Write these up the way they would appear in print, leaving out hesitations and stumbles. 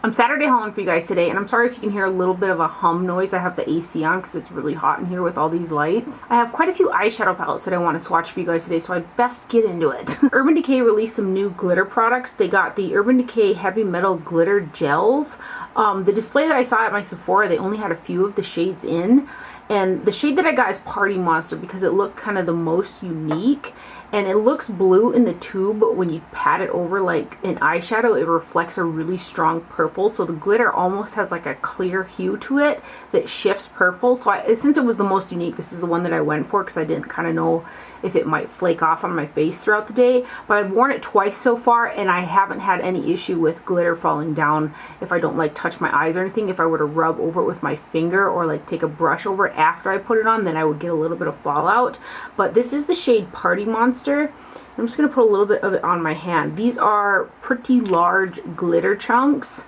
I'm Saturday hauling for you guys today, and I'm sorry if you can hear a little bit of a hum noise. I have the AC on because it's really hot in here with all these lights. I have quite a few eyeshadow palettes that I want to swatch for you guys today, so I best get into it. Urban Decay released some new glitter products. They got the Urban Decay Heavy Metal Glitter Gels. The display that I saw at my Sephora, they only had a few of the shades in. And the shade that I got is Party Monster because it looked kind of the most unique. And it looks blue in the tube, but when you pat it over like an eyeshadow, it reflects a really strong purple. So the glitter almost has like a clear hue to it that shifts purple. So since it was the most unique, this is the one that I went for because I didn't kind of know if it might flake off on my face throughout the day. But I've worn it twice so far, and I haven't had any issue with glitter falling down if I don't like touch my eyes or anything. If I were to rub over it with my finger or like take a brush over it after I put it on, then I would get a little bit of fallout. But this is the shade Party Monster. I'm just going to put a little bit of it on my hand. These are pretty large glitter chunks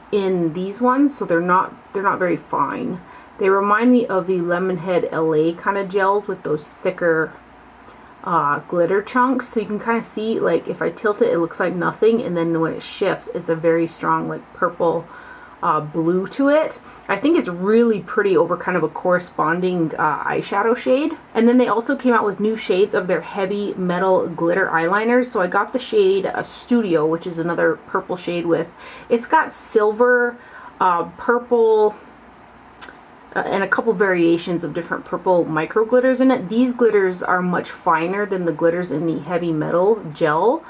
in these ones, so they're not very fine. They remind me of the Lemonhead LA kind of gels with those thicker glitter chunks. So you can kind of see, like, if I tilt it, it looks like nothing, and then when it shifts, it's a very strong, like, purple blue to it. I think it's really pretty over kind of a corresponding eyeshadow shade. And then they also came out with new shades of their heavy metal glitter eyeliners. So I got the shade Studio, which is another purple shade with, it's got silver, purple, and a couple variations of different purple micro glitters in it. These glitters are much finer than the glitters in the heavy metal gel.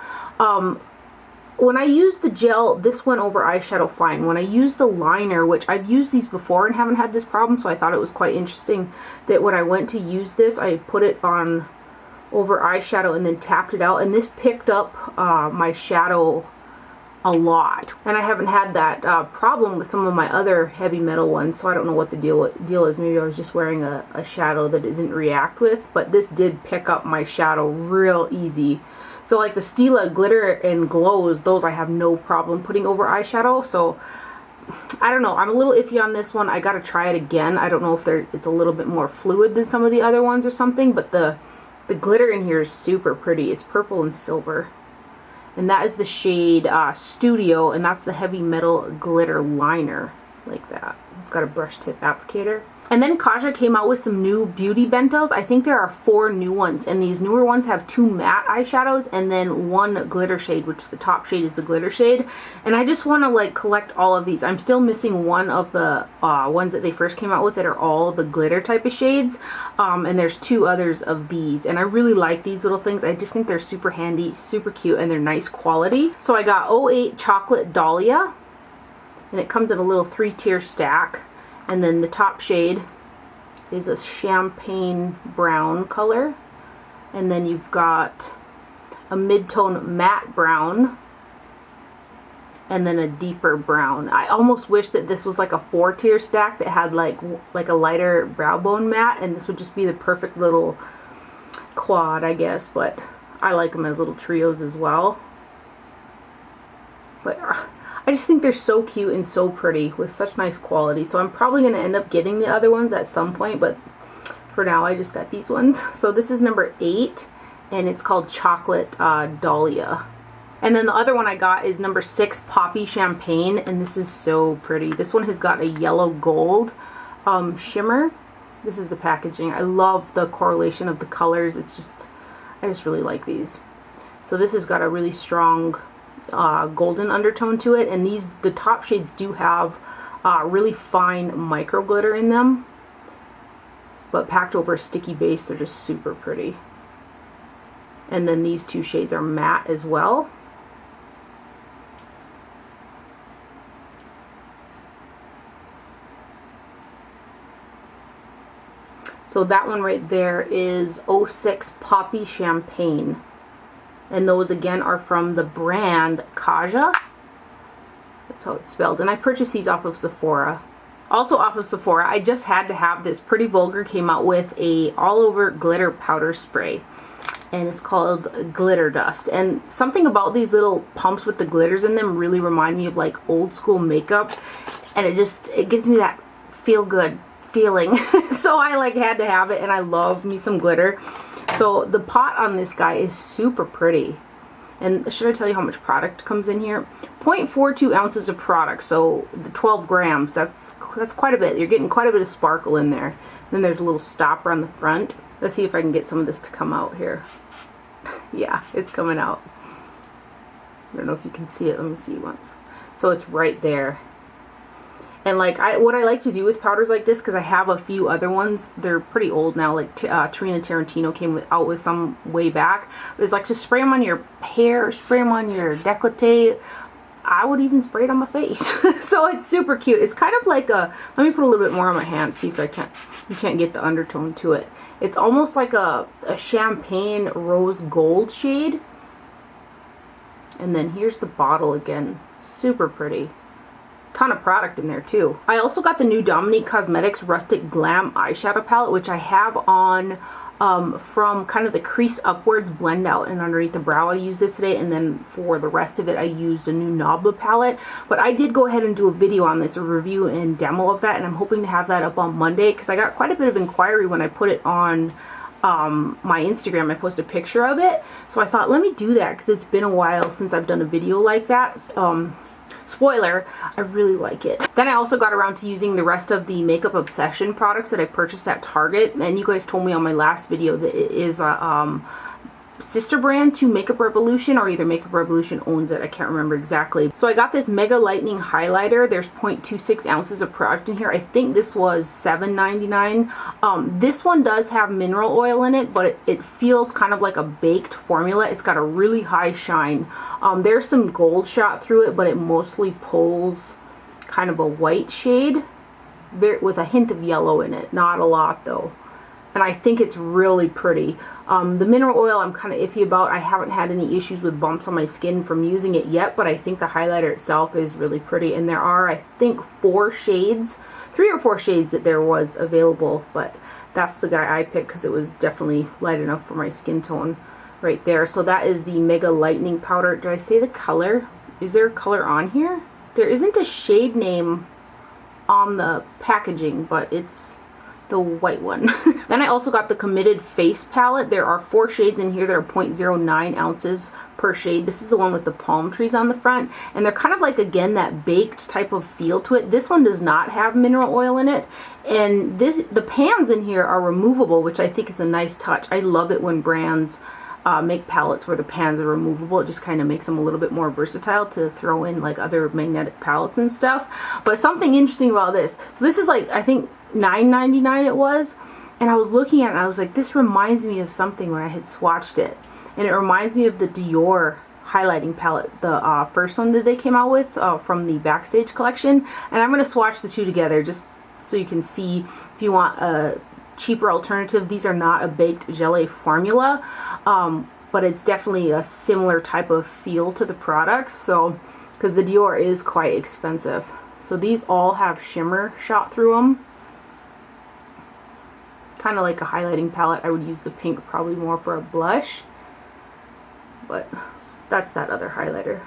When I used the gel, this went over eyeshadow fine. When I used the liner, which I've used these before and haven't had this problem, so I thought it was quite interesting that when I went to use this, I put it on over eyeshadow and then tapped it out, and this picked up my shadow a lot. And I haven't had that problem with some of my other heavy metal ones, so I don't know what the deal is. Maybe I was just wearing a shadow that it didn't react with, but this did pick up my shadow real easy. So like the Stila Glitter and Glows, those I have no problem putting over eyeshadow. So I don't know, I'm a little iffy on this one. I gotta try it again. I don't know if it's a little bit more fluid than some of the other ones or something, but the glitter in here is super pretty. It's purple and silver. And that is the shade Studio, and that's the Heavy Metal Glitter Liner, like that. It's got a brush tip applicator. And then Kaja came out with some new beauty bentos. I think there are 4 new ones, and these newer ones have 2 matte eyeshadows and then 1 glitter shade, which the top shade is the glitter shade. And I just want to like collect all of these. I'm still missing one of the ones that they first came out with that are all the glitter type of shades. And there's 2 others of these, and I really like these little things. I just think they're super handy, super cute, and they're nice quality. So I got 08 Chocolate Dahlia, and it comes in a little 3-tier stack. And then the top shade is a champagne brown color. And then you've got a mid-tone matte brown. And then a deeper brown. I almost wish that this was like a 4-tier stack that had like a lighter brow bone matte. And this would just be the perfect little quad, I guess. But I like them as little trios as well. But I just think they're so cute and so pretty with such nice quality. So I'm probably going to end up getting the other ones at some point, but for now I just got these ones. So this is number 8, and it's called Chocolate Dahlia. And then the other one I got is number 6, Poppy Champagne, and this is so pretty. This one has got a yellow gold shimmer. This is the packaging. I love the correlation of the colors. It's just, I just really like these. So this has got a really strong golden undertone to it, and the top shades do have really fine micro glitter in them, but packed over a sticky base, they're just super pretty. And then these 2 shades are matte as well. So that one right there is 06 Poppy Champagne. And those again are from the brand Kaja. That's how it's spelled. And I purchased these off of Sephora. Also off of Sephora, I just had to have this. Pretty Vulgar came out with a all over glitter powder spray. And it's called Glitter Dust. And something about these little pumps with the glitters in them really remind me of like old school makeup. And it gives me that feel good feeling. So I like had to have it, and I love me some glitter. So the pot on this guy is super pretty. And should I tell you how much product comes in here? 0.42 ounces of product, so the 12 grams, that's quite a bit. You're getting quite a bit of sparkle in there. Then there's a little stopper on the front. Let's see if I can get some of this to come out here. Yeah, it's coming out. I don't know if you can see it. Let me see once. So it's right there. And like what I like to do with powders like this, because I have a few other ones, they're pretty old now, like Trina Tarantino came out with some way back, is like to spray them on your hair, spray them on your décolleté. I would even spray it on my face. So it's super cute. It's kind of like a, let me put a little bit more on my hand, see if I can't, you can't get the undertone to it. It's almost like a champagne rose gold shade. And then here's the bottle again, super pretty. Ton of product in there too. I also got the new Dominique Cosmetics Rustic Glam eyeshadow palette, which I have on from kind of the crease upwards blend out and underneath the brow. I used this today, and then for the rest of it I used a new Nabla palette. But I did go ahead and do a video on this, a review and demo of that, and I'm hoping to have that up on Monday because I got quite a bit of inquiry when I put it on my Instagram. I posted a picture of it, so I thought let me do that because it's been a while since I've done a video like that. Spoiler, I really like it. Then I also got around to using the rest of the Makeup Obsession products that I purchased at Target, and you guys told me on my last video that it is a sister brand to Makeup Revolution, or either Makeup Revolution owns it, I can't remember exactly. So I got this Mega Lightning Highlighter. There's 0.26 ounces of product in here. I think this was $7.99. This one does have mineral oil in it, but it feels kind of like a baked formula. It's got a really high shine. There's some gold shot through it, but it mostly pulls kind of a white shade with a hint of yellow in it. Not a lot though. And I think it's really pretty. The mineral oil I'm kind of iffy about. I haven't had any issues with bumps on my skin from using it yet, but I think the highlighter itself is really pretty. And there are, I think, 4 shades, 3 or 4 shades that there was available, but that's the guy I picked because it was definitely light enough for my skin tone right there. So that is the Mega Lightning Powder. Did I say the color? Is there a color on here? There isn't a shade name on the packaging, but it's the white one. Then I also got the Committed Face Palette. There are 4 shades in here that are 0.09 ounces per shade. This is the one with the palm trees on the front, and they're kind of like, again, that baked type of feel to it. This one does not have mineral oil in it, and the pans in here are removable, which I think is a nice touch. I love it when brands make palettes where the pans are removable. It just kind of makes them a little bit more versatile to throw in like other magnetic palettes and stuff. But something interesting about this, so this is like, I think $9.99 it was, and I was looking at it and I was like, this reminds me of something when I had swatched it, and it reminds me of the Dior highlighting palette, the first one that they came out with from the Backstage collection. And I'm going to swatch the two together just so you can see if you want a cheaper alternative. These are not a baked gelée formula, but it's definitely a similar type of feel to the products, so because the Dior is quite expensive. So these all have shimmer shot through them, kind of like a highlighting palette. I would use the pink probably more for a blush, but that's that other highlighter.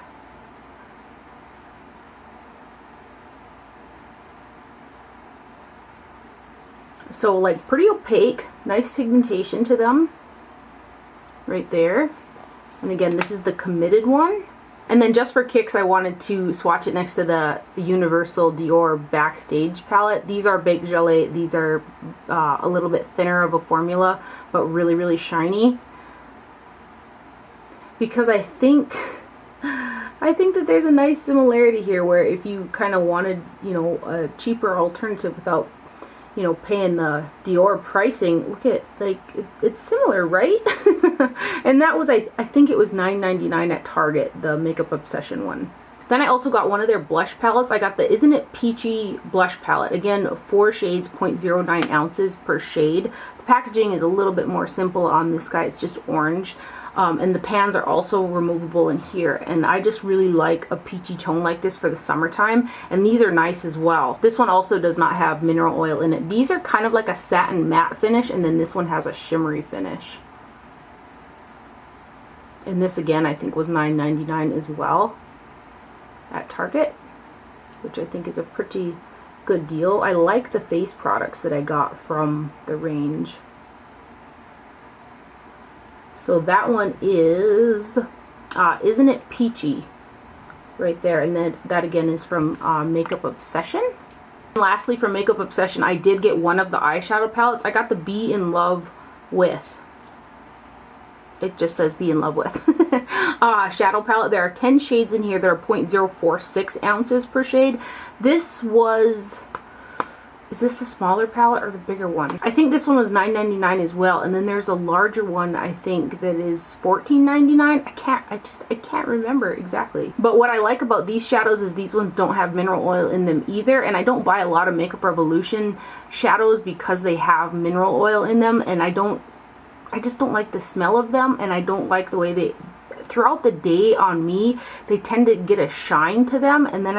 So like pretty opaque, nice pigmentation to them right there. And again, this is the Committed one. And then just for kicks, I wanted to swatch it next to the Universal Dior Backstage palette. These are baked gelée. These are a little bit thinner of a formula, but really, really shiny. Because I think that there's a nice similarity here where if you kind of wanted, you know, a cheaper alternative without, you know, paying the Dior pricing, look at, like, it's similar, right? And that was, I think it was $9.99 at Target, the Makeup Obsession one. Then I also got one of their blush palettes. I got the Isn't It Peachy blush palette. Again, 4 shades, 0.09 ounces per shade. The packaging is a little bit more simple on this guy. It's just orange. And the pans are also removable in here. And I just really like a peachy tone like this for the summertime. And these are nice as well. This one also does not have mineral oil in it. These are kind of like a satin matte finish, and then this one has a shimmery finish. And this again I think was $9.99 as well at Target, which I think is a pretty good deal. I like the face products that I got from the range. So that one is Isn't It Peachy? Right there. And then that again is from Makeup Obsession. And lastly, from Makeup Obsession, I did get one of the eyeshadow palettes. I got the Be In Love With. It just says Be In Love With. Shadow palette. There are 10 shades in here. There are 0.046 ounces per shade. This was... Is this the smaller palette or the bigger one? I think this one was $9.99 as well, and then there's a larger one I think that is $14.99. I can't remember exactly. But what I like about these shadows is these ones don't have mineral oil in them either, and I don't buy a lot of Makeup Revolution shadows because they have mineral oil in them, and I just don't like the smell of them, and I don't like the way they, throughout the day on me, they tend to get a shine to them, and then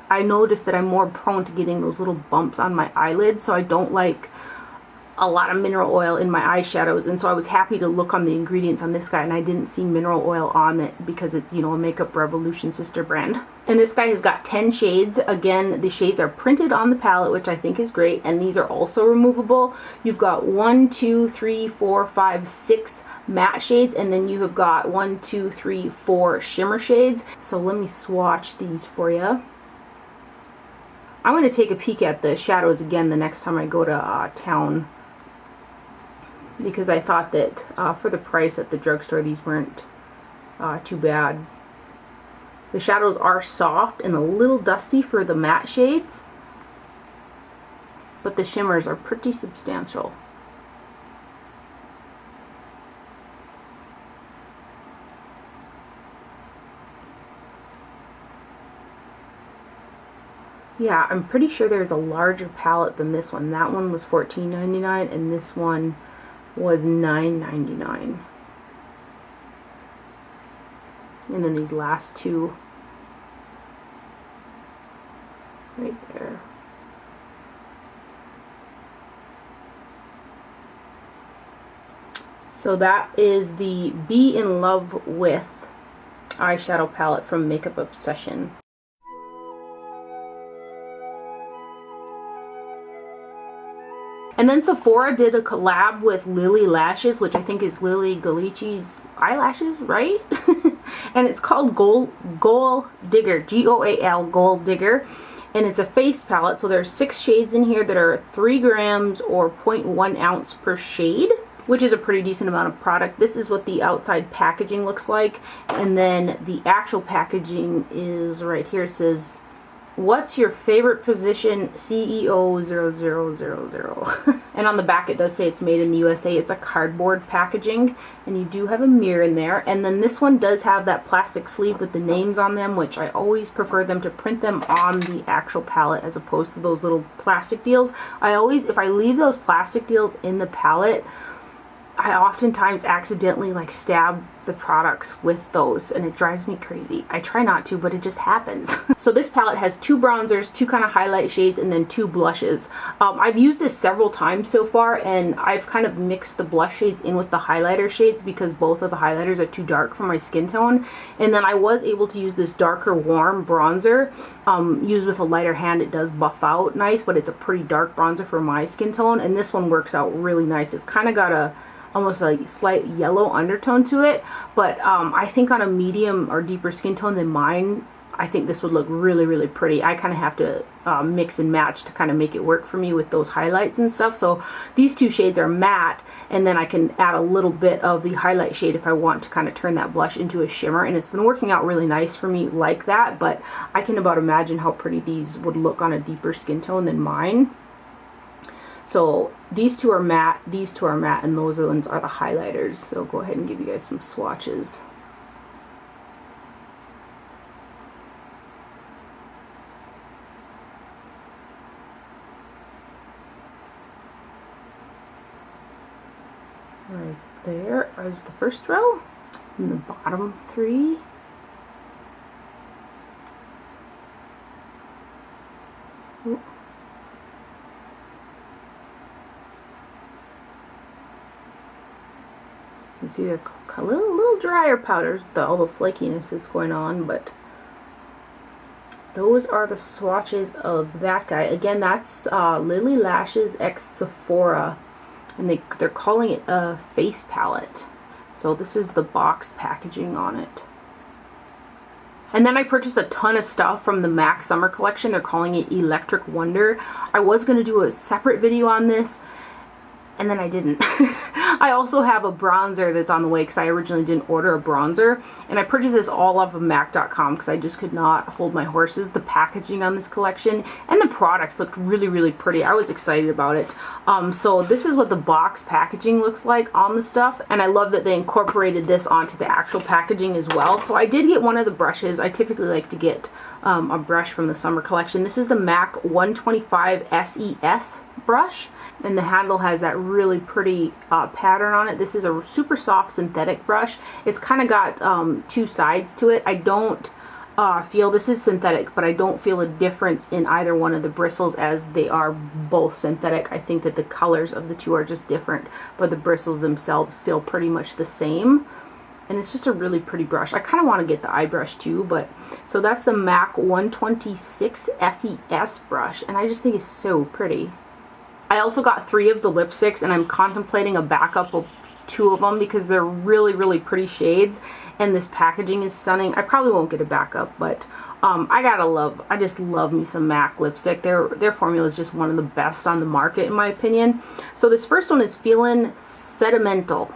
I noticed that I'm more prone to getting those little bumps on my eyelids, so I don't like a lot of mineral oil in my eyeshadows. And so I was happy to look on the ingredients on this guy, and I didn't see mineral oil on it because it's, you know, a Makeup Revolution sister brand. And this guy has got 10 shades. Again, the shades are printed on the palette, which I think is great, and these are also removable. You've got 1, 2, 3, 4, 5, 6 matte shades, and then you have got 1, 2, 3, 4 shimmer shades. So let me swatch these for you. I'm going to take a peek at the shadows again the next time I go to town, because I thought that for the price at the drugstore these weren't too bad. The shadows are soft and a little dusty for the matte shades, but the shimmers are pretty substantial. Yeah, I'm pretty sure there's a larger palette than this one. That one was $14.99 and this one was $9.99. And then these last two right there. So that is the Be In Love With eyeshadow palette from Makeup Obsession. And then Sephora did a collab with Lilly Lashes, which I think is Lilly Galici's eyelashes, right? And it's called Goal Digger, G-O-A-L, Goal Digger. And it's a face palette, so there's 6 shades in here that are 3 grams or 0.1 ounce per shade, which is a pretty decent amount of product. This is what the outside packaging looks like. And then the actual packaging is right here. It says, "What's your favorite position? CEO 0000." And on the back it does say it's made in the USA. It's a cardboard packaging, and you do have a mirror in there. And then this one does have that plastic sleeve with the names on them, which I always prefer them to print them on the actual palette as opposed to those little plastic deals. If I leave those plastic deals in the palette, I oftentimes accidentally like stab the products with those, and it drives me crazy. I try not to, but it just happens. So this palette has 2 bronzers, 2 kind of highlight shades, and then 2 blushes. I've used this several times so far, and I've kind of mixed the blush shades in with the highlighter shades because both of the highlighters are too dark for my skin tone. And then I was able to use this darker warm bronzer. Used with a lighter hand, it does buff out nice, but it's a pretty dark bronzer for my skin tone, and this one works out really nice. It's kind of got almost a slight yellow undertone to it, but I think on a medium or deeper skin tone than mine, I think this would look really, really pretty. I kind of have to mix and match to kind of make it work for me with those highlights and stuff. So these 2 shades are matte, and then I can add a little bit of the highlight shade if I want to kind of turn that blush into a shimmer, and it's been working out really nice for me like that. But I can about imagine how pretty these would look on a deeper skin tone than mine. So these 2 are matte, these 2 are matte, and those ones are the highlighters. So I'll go ahead and give you guys some swatches. Right there is the first row, and the bottom 3. Ooh. You can see they're a little drier powders with all the flakiness that's going on, but those are the swatches of that guy. Again, that's Lilly Lashes x Sephora, and they're calling it a face palette. So this is the box packaging on it. And then I purchased a ton of stuff from the MAC summer collection. They're calling it Electric Wonder. I was going to do a separate video on this, and then I didn't. I also have a bronzer that's on the way because I originally didn't order a bronzer. And I purchased this all off of MAC.com because I just could not hold my horses. The packaging on this collection and the products looked really, really pretty. I was excited about it. So this is what the box packaging looks like on the stuff. And I love that they incorporated this onto the actual packaging as well. So I did get one of the brushes. I typically like to get a brush from the summer collection. This is the MAC 125 SES brush. And the handle has that really pretty pattern on it. This is a super soft synthetic brush. It's kind of got two sides to it. I don't feel, this is synthetic, but I don't feel a difference in either one of the bristles as they are both synthetic. I think that the colors of the two are just different, but the bristles themselves feel pretty much the same. And it's just a really pretty brush. I kind of want to get the eye brush too, but so that's the MAC 126 SES brush, and I just think it's so pretty. I also got 3 of the lipsticks, and I'm contemplating a backup of 2 of them because they're really, really pretty shades, and this packaging is stunning. I probably won't get a backup, but I just love me some MAC lipstick. Their formula is just one of the best on the market in my opinion. So this first one is Feelin Sedimental,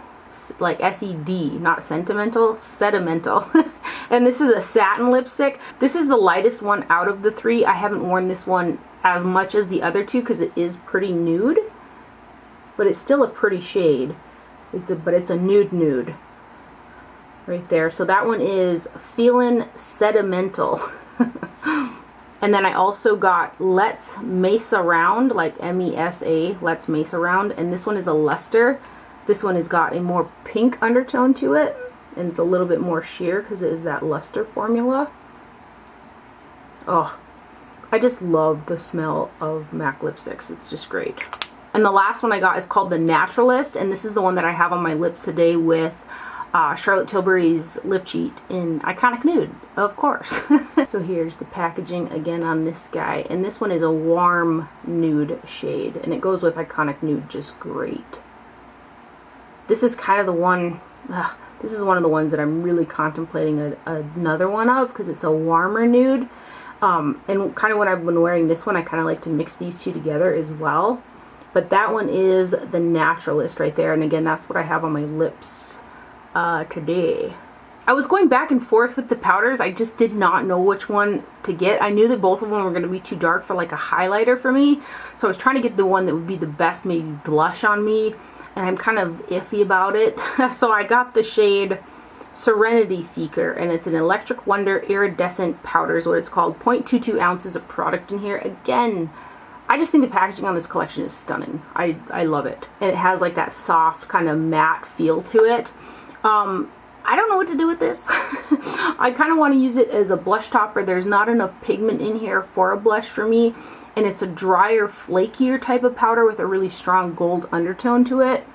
like S-E-D, not sentimental, Sedimental. And this is a satin lipstick. This is the lightest one out of the 3. I haven't worn this one as much as the other 2 because it is pretty nude, but it's still a pretty shade. But it's a nude right there. So that one is Feelin Sedimental. And then I also got Let's Mesa Round, like M-E-S-A, Let's Mesa Round, and this one is a luster. This one has got a more pink undertone to it, and it's a little bit more sheer because it is that luster formula. Oh, I just love the smell of MAC lipsticks. It's just great. And the last one I got is called the Naturalist, and this is the one that I have on my lips today with Charlotte Tilbury's lip cheat in Iconic Nude, of course. So here's the packaging again on this guy, and this one is a warm nude shade, and it goes with Iconic Nude just great. This is kind of the one, this is one of the ones that I'm really contemplating another one of because it's a warmer nude. And kind of when I've been wearing this one, I kind of like to mix these two together as well. But that one is the Naturalist right there. And again, that's what I have on my lips today. I was going back and forth with the powders. I just did not know which one to get. I knew that both of them were going to be too dark for like a highlighter for me. So I was trying to get the one that would be the best maybe blush on me. And I'm kind of iffy about it. So I got the shade Serenity Seeker, and it's an Electric Wonder Iridescent powder is what it's called. 0.22 ounces of product in here. Again, I just think the packaging on this collection is stunning. I love it. And it has like that soft kind of matte feel to it. I don't know what to do with this. I kind of want to use it as a blush topper. There's not enough pigment in here for a blush for me. And it's a drier, flakier type of powder with a really strong gold undertone to it.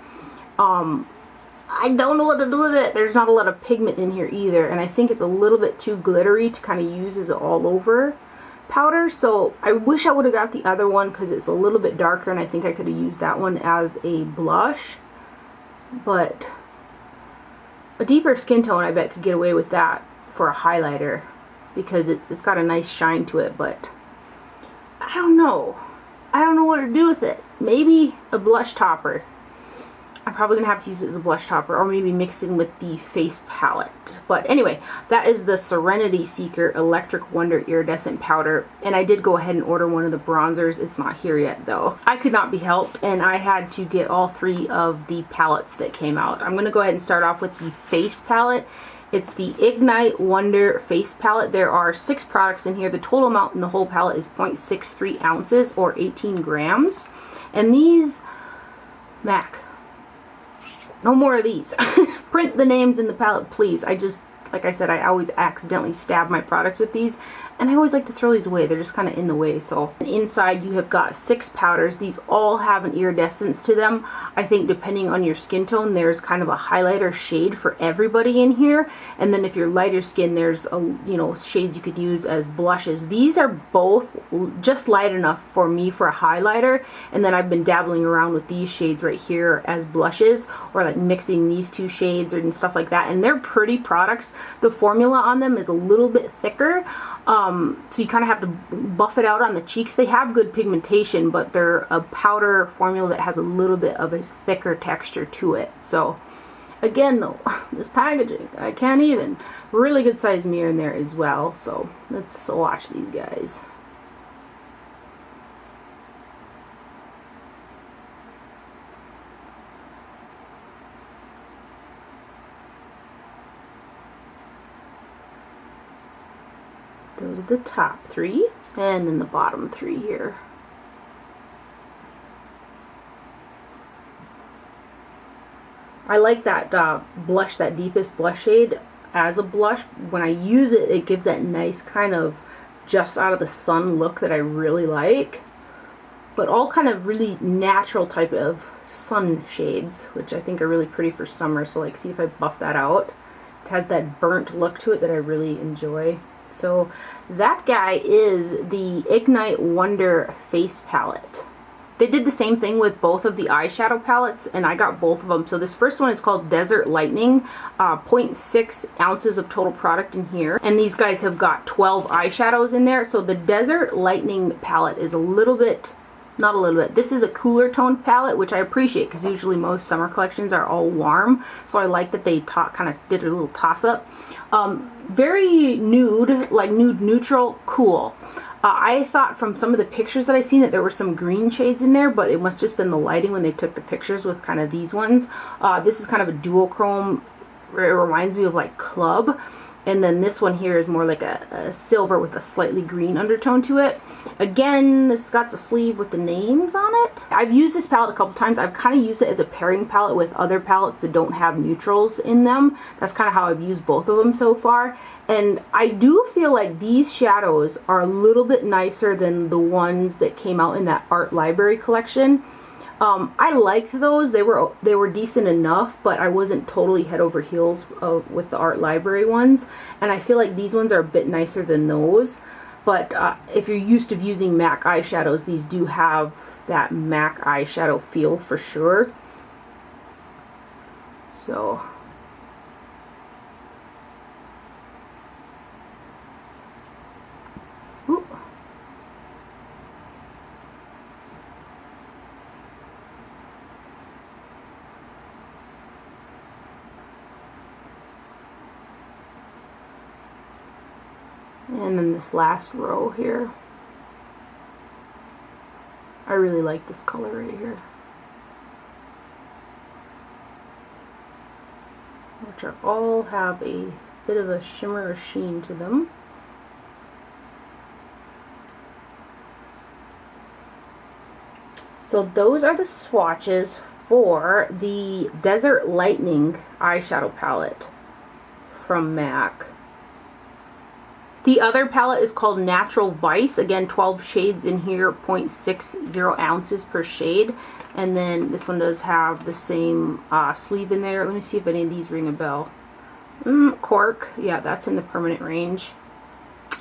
I don't know what to do with it. There's not a lot of pigment in here either. And I think it's a little bit too glittery to kind of use as an all-over powder. So I wish I would have got the other one because it's a little bit darker. And I think I could have used that one as a blush. But a deeper skin tone I bet could get away with that for a highlighter. Because it's got a nice shine to it. But I don't know. I don't know what to do with it. Maybe a blush topper. I'm probably going to have to use it as a blush topper or maybe mixing with the face palette. But anyway, that is the Serenity Seeker Electric Wonder Iridescent Powder. And I did go ahead and order one of the bronzers. It's not here yet though. I could not be helped and I had to get all 3 of the palettes that came out. I'm going to go ahead and start off with the face palette. It's the Ignite Wonder Face Palette. There are 6 products in here. The total amount in the whole palette is 0.63 ounces or 18 grams. And these, MAC, no more of these. Print the names in the palette, please. I just, like I said, I always accidentally stab my products with these. And I always like to throw these away. They're just kind of in the way. So inside you have got 6 powders. These all have an iridescence to them. I think depending on your skin tone, there's kind of a highlighter shade for everybody in here. And then if you're lighter skin, there's shades you could use as blushes. These are both just light enough for me for a highlighter. And then I've been dabbling around with these shades right here as blushes, or like mixing these 2 shades and stuff like that. And they're pretty products. The formula on them is a little bit thicker. So you kind of have to buff it out on the cheeks. They have good pigmentation, but they're a powder formula that has a little bit of a thicker texture to it. So again though, this packaging, I can't even. Really good size mirror in there as well. So let's swatch these guys. Those are the top 3, and then the bottom 3 here. I like that blush, that deepest blush shade as a blush. When I use it, it gives that nice kind of just out of the sun look that I really like. But all kind of really natural type of sun shades, which I think are really pretty for summer. So like, see if I buff that out. It has that burnt look to it that I really enjoy. So that guy is the Ignite Wonder Face Palette. They did the same thing with both of the eyeshadow palettes, and I got both of them. So this first one is called Desert Lightning, 0.6 ounces of total product in here. And these guys have got 12 eyeshadows in there. So the Desert Lightning palette is a little bit, not a little bit, this is a cooler toned palette, which I appreciate because usually most summer collections are all warm. So I like that they kind of did a little toss up. Very nude, like nude neutral, cool. I thought from some of the pictures that I seen that there were some green shades in there, but it must just been the lighting when they took the pictures with kind of these ones. This is kind of a duochrome. It reminds me of like Club. And then this one here is more like a silver with a slightly green undertone to it. Again, this got the sleeve with the names on it. I've used this palette a couple times. I've kind of used it as a pairing palette with other palettes that don't have neutrals in them. That's kind of how I've used both of them so far. And I do feel like these shadows are a little bit nicer than the ones that came out in that art library collection. I liked those. They were decent enough, but I wasn't totally head over heels with the art library ones. And I feel like these ones are a bit nicer than those. But if you're used to using MAC eyeshadows, these do have that MAC eyeshadow feel for sure. So and then this last row here. I really like this color right here. Which are all have a bit of a shimmer or sheen to them. So those are the swatches for the Desert Lightning eyeshadow palette from MAC. The other palette is called Natural Vice. Again, 12 shades in here, 0.60 ounces per shade. And then this one does have the same sleeve in there. Let me see if any of these ring a bell. Cork, yeah, that's in the permanent range.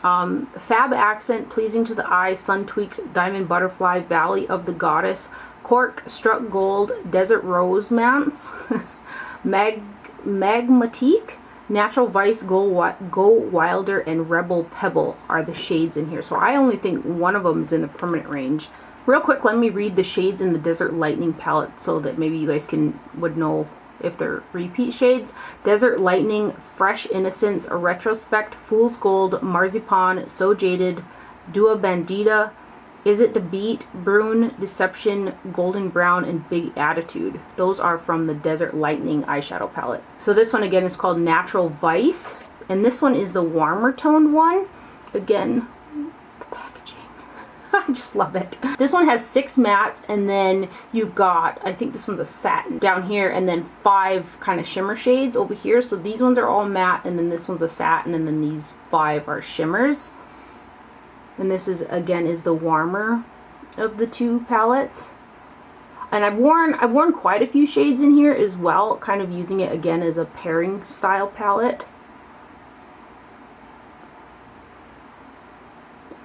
Fab Accent, Pleasing to the Eye, Sun Tweaked, Diamond Butterfly, Valley of the Goddess, Cork, Struck Gold, Desert Romance, Magmatique, Natural Vice, Go Wilder, and Rebel Pebble are the shades in here. So I only think one of them is in the permanent range. Real quick, let me read the shades in the Desert Lightning palette so that maybe you guys would know if they're repeat shades. Desert Lightning, Fresh Innocence, Retrospect, Fool's Gold, Marzipan, So Jaded, Dua Bandita, Is It the Beat, Brune, Deception, Golden Brown, and Big Attitude. Those are from the Desert Lightning eyeshadow palette. So this one again is called Natural Vice, and this one is the warmer toned one. Again, the packaging. I just love it. This one has 6 mattes, and then you've got, I think this one's a satin down here, and then 5 kind of shimmer shades over here. So these ones are all matte, and then this one's a satin, and then these 5 are shimmers. And this is, again, is the warmer of the two palettes. And I've worn quite a few shades in here as well, kind of using it again as a pairing style palette.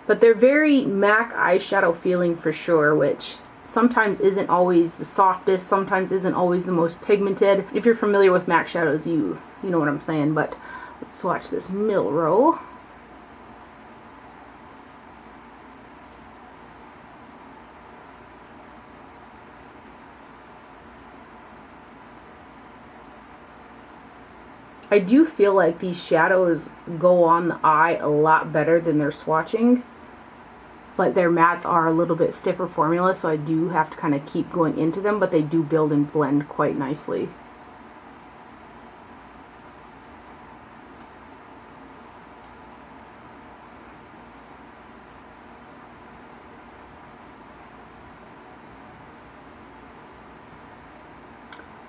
But they're very MAC eyeshadow feeling for sure, which sometimes isn't always the softest, sometimes isn't always the most pigmented. If you're familiar with MAC shadows, you know what I'm saying. But let's swatch this middle row. I do feel like these shadows go on the eye a lot better than their swatching. Like their mattes are a little bit stiffer formula, so I do have to kind of keep going into them, but they do build and blend quite nicely.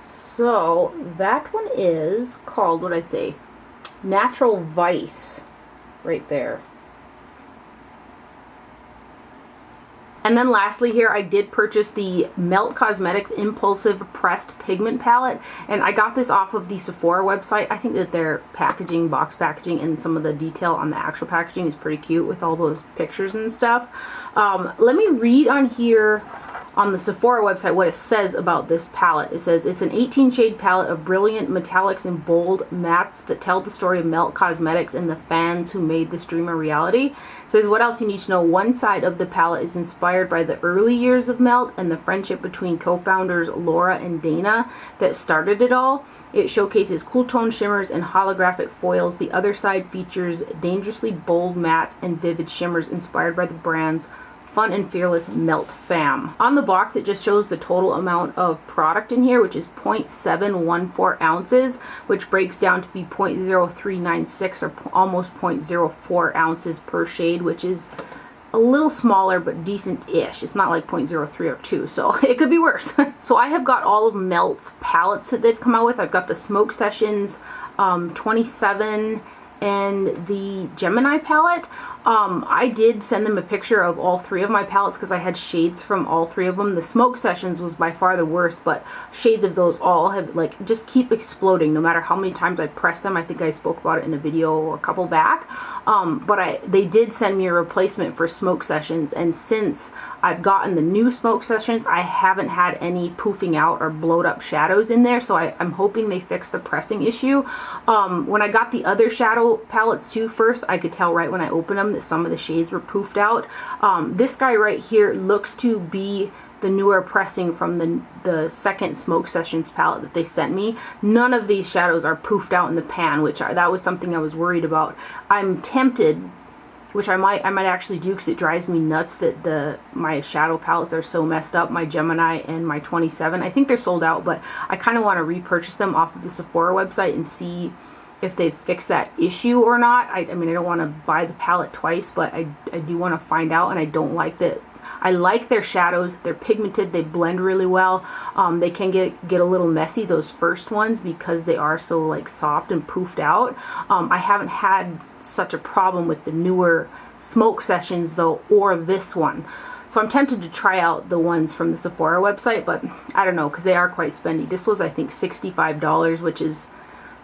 So that one is called, what did I say? Natural Vice, right there. And then lastly here, I did purchase the Melt Cosmetics Impulsive Pressed Pigment Palette, and I got this off of the Sephora website. I think that their packaging, box packaging, and some of the detail on the actual packaging is pretty cute with all those pictures and stuff. Let me read on here on the Sephora website what it says about this palette. It says it's an 18 shade palette of brilliant metallics and bold mattes that tell the story of Melt Cosmetics and the fans who made this dream a reality. It says what else you need to know. One side of the palette is inspired by the early years of Melt and the friendship between co-founders Laura and Dana that started it all. It showcases cool tone shimmers and holographic foils. The other side features dangerously bold mattes and vivid shimmers inspired by the brand's Fun and Fearless Melt fam. On the box, it just shows the total amount of product in here, which is 0.714 ounces, which breaks down to be 0.0396 or almost 0.04 ounces per shade, which is a little smaller but decent-ish. It's not like 0.0302, so it could be worse. So I have got all of Melt's palettes that they've come out with. I've got the Smoke Sessions 27 and the Gemini palette. I did send them a picture of all three of my palettes because I had shades from all three of them. The Smoke Sessions was by far the worst, but shades of those all have like just keep exploding no matter how many times I press them. I think I spoke about it in a video a couple back. But they did send me a replacement for Smoke Sessions, and since I've gotten the new Smoke Sessions, I haven't had any poofing out or blowed up shadows in there, so I'm hoping they fix the pressing issue. When I got the other shadow palettes too first, I could tell right when I opened them that some of the shades were poofed out. This guy right here looks to be the newer pressing from the second Smoke Sessions palette that they sent me. None of these shadows are poofed out in the pan, which that was something I was worried about. I'm tempted, which I might actually do because it drives me nuts that my shadow palettes are so messed up, my Gemini and my 27. I think they're sold out, but I kind of want to repurchase them off of the Sephora website and see if they've fixed that issue or not. I mean, I don't want to buy the palette twice, but I do want to find out, and I don't like that. I like their shadows. They're pigmented. They blend really well. They can get a little messy, those first ones, because they are so like soft and poofed out. I haven't had such a problem with the newer Smoke Sessions though, or this one. So I'm tempted to try out the ones from the Sephora website, but I don't know because they are quite spendy. This was, I think, $65, which is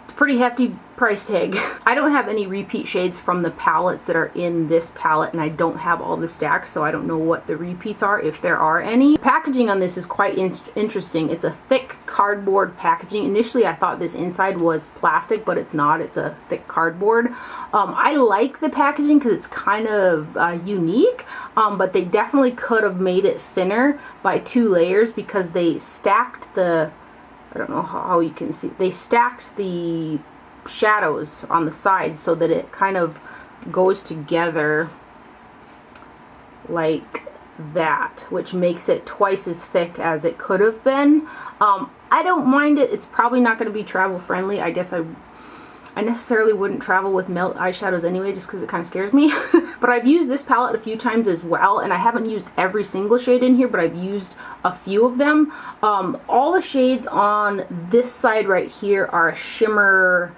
it's a pretty hefty price tag. I don't have any repeat shades from the palettes that are in this palette, and I don't have all the stacks, so I don't know what the repeats are, if there are any. Packaging on this is quite interesting. It's a thick cardboard packaging. Initially, I thought this inside was plastic, but it's not. It's a thick cardboard. I like the packaging because it's kind of unique, but they definitely could have made it thinner by 2 layers because they stacked the, I don't know how you can see, they stacked the shadows on the side so that it kind of goes together like that, which makes it twice as thick as it could have been. I don't mind it. It's probably not going to be travel friendly. I guess I necessarily wouldn't travel with Melt eyeshadows anyway, just because it kind of scares me. But I've used this palette a few times as well, and I haven't used every single shade in here, but I've used a few of them. All the shades on this side right here are a shimmer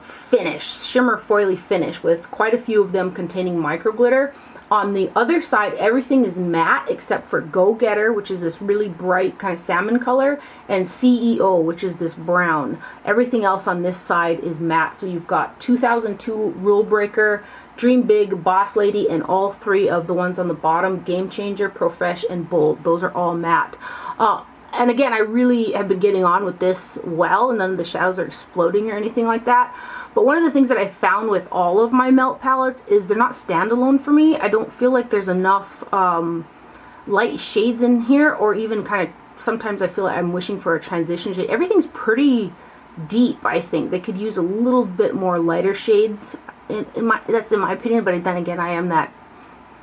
finish, shimmer foily finish, with quite a few of them containing micro glitter. On the other side, everything is matte except for Go Getter, which is this really bright kind of salmon color, and CEO, which is this brown. Everything else on this side is matte. So you've got 2002 Rule Breaker, Dream Big, Boss Lady, and all three of the ones on the bottom, Game Changer, Profesh, and Bold. Those are all matte. And again, I really have been getting on with this well, and none of the shadows are exploding or anything like that. But one of the things that I found with all of my melt palettes is they're not standalone for me. I don't feel like there's enough light shades in here, or even kind of, sometimes I feel like I'm wishing for a transition shade. Everything's pretty deep, I think. They could use a little bit more lighter shades. That's in my opinion, but then again, I am that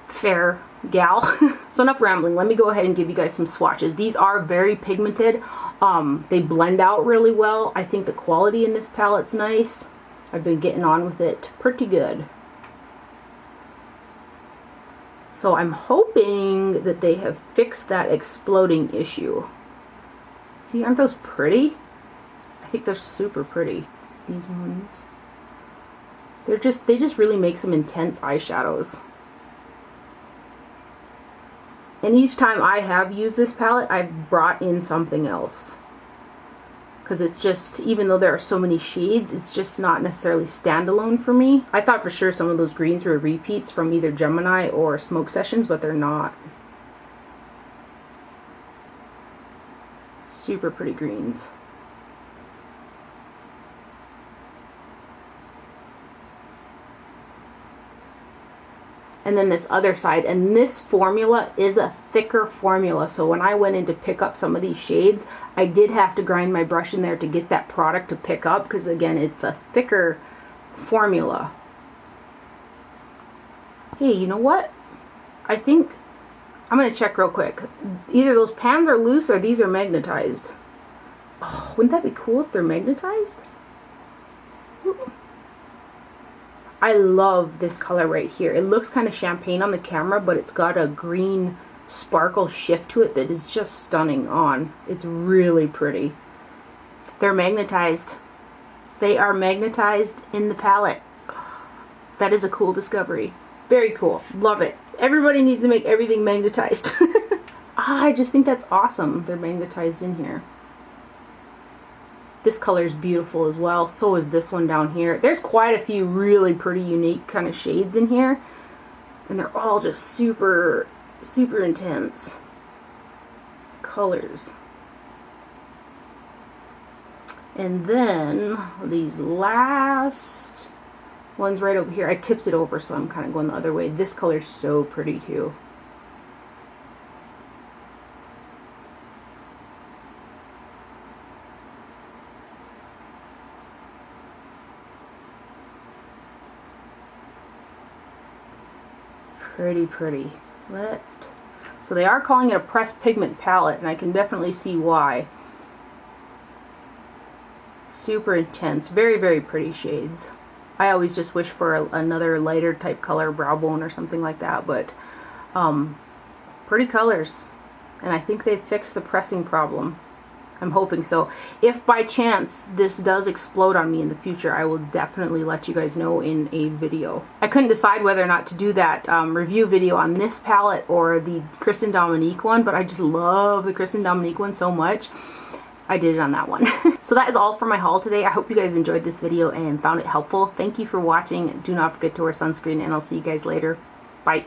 fair gal. So enough rambling. Let me go ahead and give you guys some swatches. These are very pigmented. They blend out really well. I think the quality in this palette's nice. I've been getting on with it pretty good. So I'm hoping that they have fixed that exploding issue. See, aren't those pretty? I think they're super pretty, these ones. They just really make some intense eyeshadows. And each time I have used this palette, I've brought in something else. Because it's just, even though there are so many shades, it's just not necessarily standalone for me. I thought for sure some of those greens were repeats from either Gemini or Smoke Sessions, but they're not. Super pretty greens. And then this other side, and this formula is a thicker formula, so when I went in to pick up some of these shades, I did have to grind my brush in there to get that product to pick up, because again, it's a thicker formula. Hey, you know what? I think I'm gonna check real quick. Either those pans are loose or these are magnetized. Oh, wouldn't that be cool if they're magnetized? Ooh. I love this color right here. It looks kind of champagne on the camera, but it's got a green sparkle shift to it that is just stunning on. It's really pretty. They're magnetized. They are magnetized in the palette. That is a cool discovery. Very cool. Love it. Everybody needs to make everything magnetized. I just think that's awesome. They're magnetized in here. This color is beautiful as well. So is this one down here. There's quite a few really pretty unique kind of shades in here. And they're all just super, super intense colors. And then these last ones right over here. I tipped it over, so I'm kind of going the other way. This color is so pretty too. Pretty, pretty. So they are calling it a pressed pigment palette, and I can definitely see why. Super intense. Very, very pretty shades. I always just wish for another lighter type color, brow bone or something like that, but pretty colors. And I think they've fixed the pressing problem. I'm hoping so. If by chance this does explode on me in the future, I will definitely let you guys know in a video. I couldn't decide whether or not to do that review video on this palette or the Kristen Dominique one, but I just love the Kristen Dominique one so much. I did it on that one. So that is all for my haul today. I hope you guys enjoyed this video and found it helpful. Thank you for watching. Do not forget to wear sunscreen, and I'll see you guys later. Bye.